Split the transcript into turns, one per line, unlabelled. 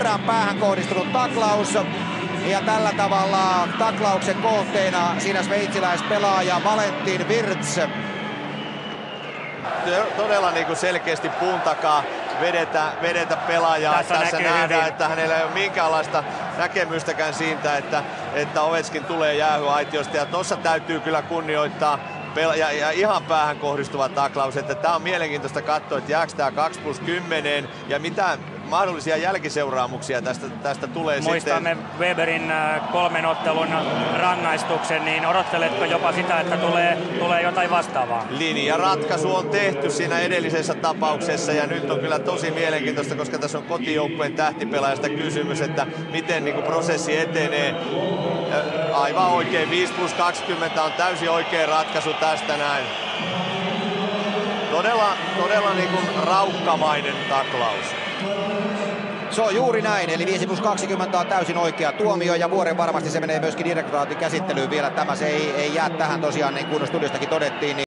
suoraan päähän kohdistunut taklaus. Ja tällä tavalla taklauksen kohteena siinä sveitsiläispelaaja Valentin Wirtz.
Todella niin kuin selkeästi puun takaa vedetä pelaajaa. Tässä nähdään, hyvin, että hänellä ei ole minkäänlaista näkemystäkään siitä, että Ovechkin tulee jäähyaitiosta. Ja tuossa täytyy kyllä kunnioittaa ja ihan päähän kohdistuva taklaus. Että tämä on mielenkiintoista katsoa, että jääkö tämä 2+10 ja mitä mahdollisia jälkiseuraamuksia tästä tulee.
Muistamme sitten Weberin 3 ottelun rangaistuksen, niin odotteletko jopa sitä, että tulee jotain vastaavaa?
Linjaratkaisu on tehty siinä edellisessä tapauksessa ja nyt on kyllä tosi mielenkiintoista, koska tässä on kotijoukkueen tähtipelaajasta kysymys, että miten niin kuin prosessi etenee. Ja aivan oikein, 5+20 on täysin oikea ratkaisu tästä näin. Todella niin kuin raukkamainen taklaus.
Se on juuri näin, eli 5+20 on täysin oikea tuomio ja vuoren varmasti se menee myöskin direktoraatin käsittelyyn vielä tämä. Se ei jää tähän tosiaan, niin kuin studiostakin todettiin. Niin